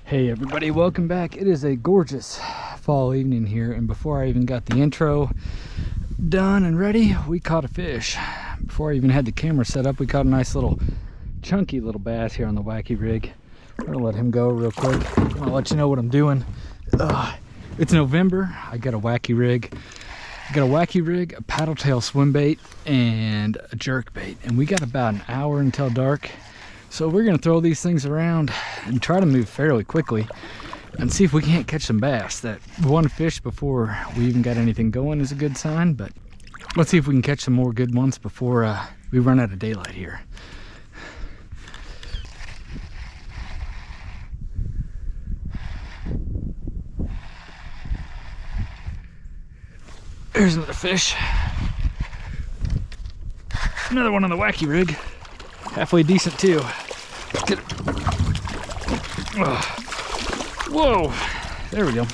Hey everybody, welcome back. It is a gorgeous fall evening here, and before I even got the intro done and ready, we caught a fish. Before I even had the camera set up, we caught a nice little chunky little bass here on the wacky rig. I'm gonna let him go real quick. I'm gonna let you know what I'm doing. It's November. I got a wacky rig. A paddle tail swim bait, and a jerk bait, and we got about an hour until dark. So we're gonna throw these things around and try to move fairly quickly and see if we can't catch some bass. That one fish before we even got anything going is a good sign, but let's see if we can catch some more good ones before we run out of daylight here. There's another fish. Another one on the wacky rig. Halfway decent too. Get it. Oh. Whoa! There we go.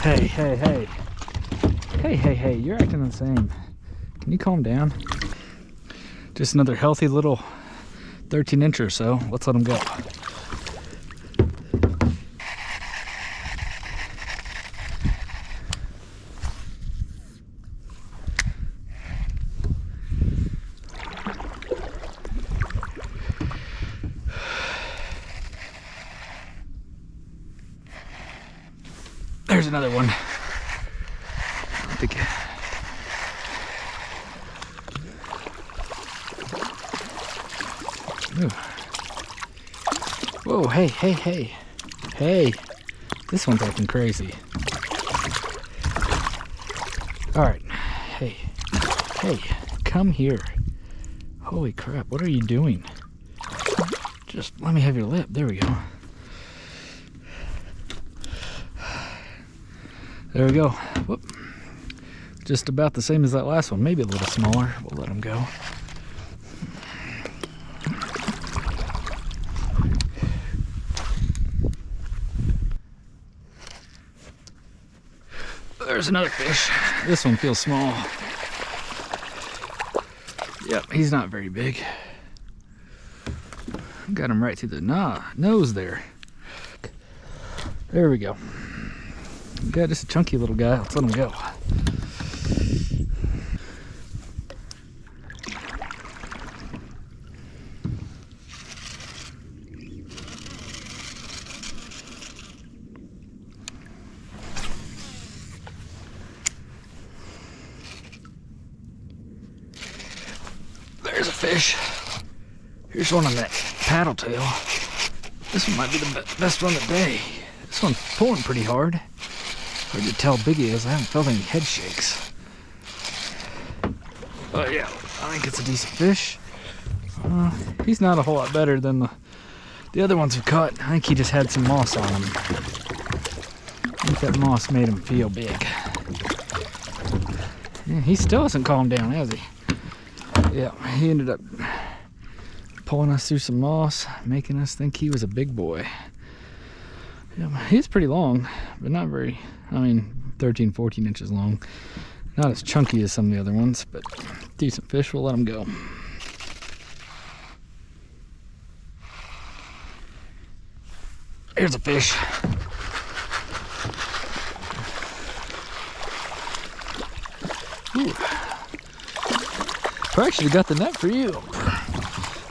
Hey, hey, hey. Hey, hey, hey, you're acting the same. Can you calm down? Just another healthy little 13-inch or so. Let's let him go. There's another one. I think. Ooh. Whoa, hey, hey, hey. Hey, this one's acting crazy. All right, hey, hey, come here. Holy crap, what are you doing? Just let me have your lip. There we go. There we go. Whoop. Just about the same as that last one, maybe a little smaller. We'll let him go. There's another fish. This one feels small. Yep, he's not very big. Got him right through the nose there. There we go. Got just a chunky little guy. Let's let him go. There's a fish. Here's one on that paddle tail. This one might be the best one of the day. This one's pulling pretty hard. Hard to tell how big he is. I haven't felt any head shakes. But yeah, I think it's a decent fish. He's not a whole lot better than the other ones we caught. I think he just had some moss on him. I think that moss made him feel big. Yeah, he still hasn't calmed down, has he? Yeah, he ended up pulling us through some moss, making us think he was a big boy. Yeah, he's pretty long, but not very, 13, 14 inches long. Not as chunky as some of the other ones, but decent fish. We'll let him go. Here's a fish. Ooh. I actually got the net for you.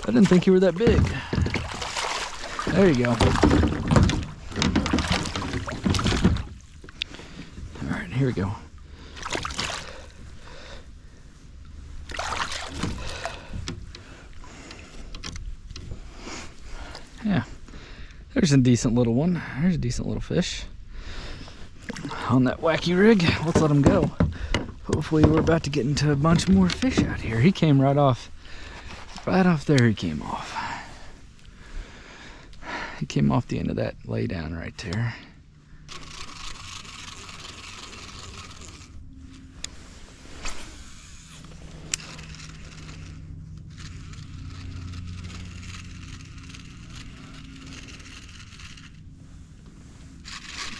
I didn't think you were that big. There you go. Here we go. Yeah, there's a decent little one. There's a decent little fish on that wacky rig. Let's let him go. Hopefully we're about to get into a bunch more fish out here. He came right off there. He came off. He came off the end of that lay down right there.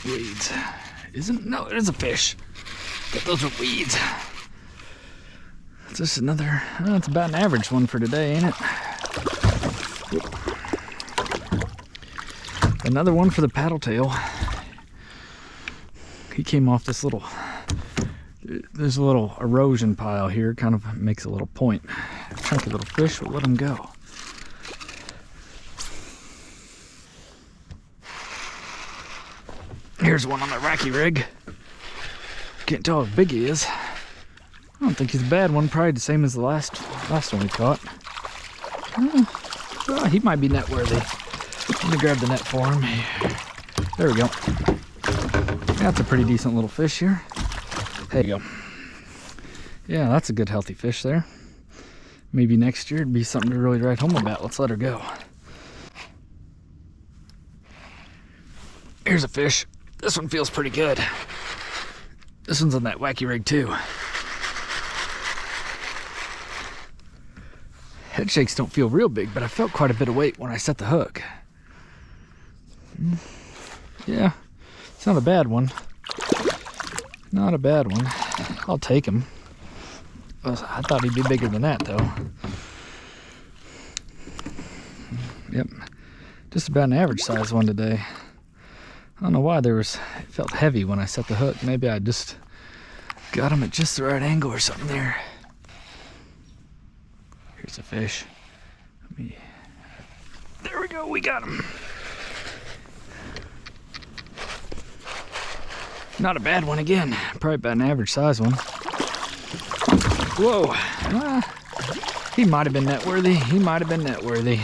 Weeds. No, it is a fish. But those are weeds. It's just another, it's about an average one for today, ain't it? Another one for the paddle tail. He came off this little, there's a little erosion pile here, kind of makes a little point. Chunky little fish, we'll let him go. Here's one on the racky rig. Can't tell how big he is. I don't think he's a bad one, probably the same as the last one we caught. Oh, he might be net worthy. Let me grab the net for him. There we go. That's a pretty decent little fish here. There you go. Yeah, that's a good healthy fish there. Maybe next year it'd be something to really write home about. Let's let her go. Here's a fish. This one feels pretty good. This one's on that wacky rig too. Head shakes don't feel real big, but I felt quite a bit of weight when I set the hook. Yeah, it's not a bad one. Not a bad one. I'll take him. I thought he'd be bigger than that though. Yep, just about an average size one today. I don't know why it felt heavy when I set the hook. Maybe I just got him at just the right angle or something there. Here's a fish. There we go, we got him. Not a bad one again. Probably about an average size one. Whoa. He might have been net worthy. He might have been net worthy.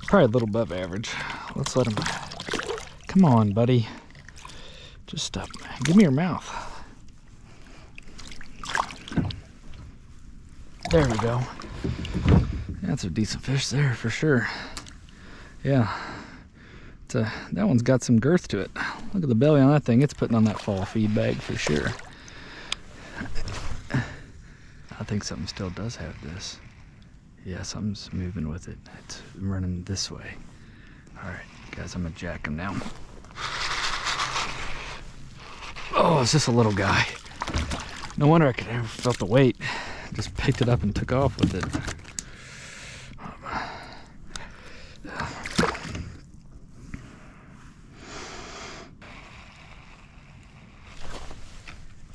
Probably a little above average. Let's let him. Come on, buddy. Just stop. Give me your mouth. There we go. That's a decent fish there for sure. Yeah. That one's got some girth to it. Look at the belly on that thing. It's putting on that fall feed bag for sure. I think something still does have this. Yeah, something's moving with it. It's running this way. All right, guys, I'm gonna jack him now. Oh, it's just a little guy. No wonder I could ever felt the weight. Just picked it up and took off with it.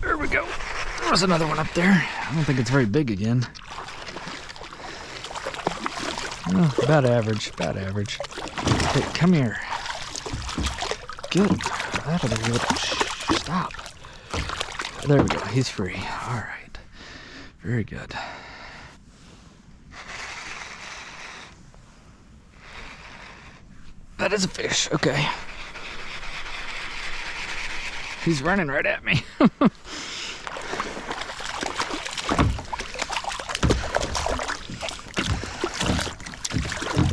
There we go. There's another one up there. I don't think it's very big again. Oh, about average, about average. Hey, come here. Get out of there. Stop. There we go, he's free. All right, very good. That is a fish, okay. He's running right at me.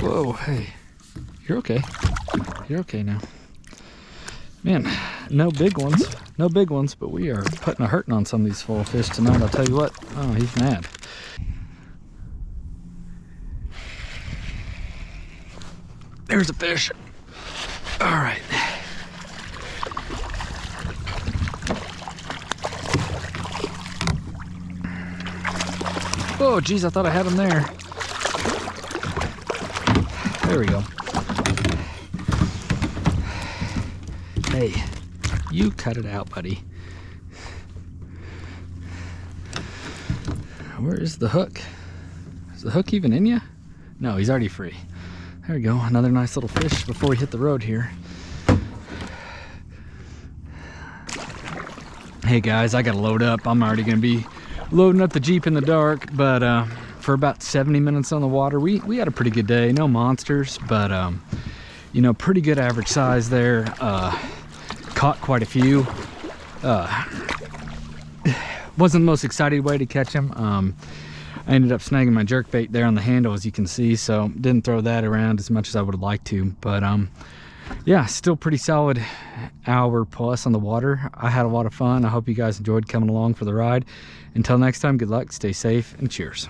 Whoa, hey, you're okay. You're okay now. Man, no big ones, but we are putting a hurting on some of these full fish tonight, I'll tell you what. Oh, he's mad. There's a fish. All right. Oh, geez, I thought I had him there. There we go. Hey, you cut it out, buddy. Where is the hook? Is the hook even in you? No, he's already free. There we go, another nice little fish before we hit the road here. Hey guys, I gotta load up. I'm already gonna be loading up the Jeep in the dark, but for about 70 minutes on the water, we had a pretty good day. No monsters, but you know, pretty good average size there. Caught quite a few. Wasn't the most excited way to catch them. I ended up snagging my jerkbait there on the handle, as you can see, so didn't throw that around as much as I would have liked to, but yeah, still pretty solid hour plus on the water. I had a lot of fun. I hope you guys enjoyed coming along for the ride. Until next time, good luck, stay safe, and cheers.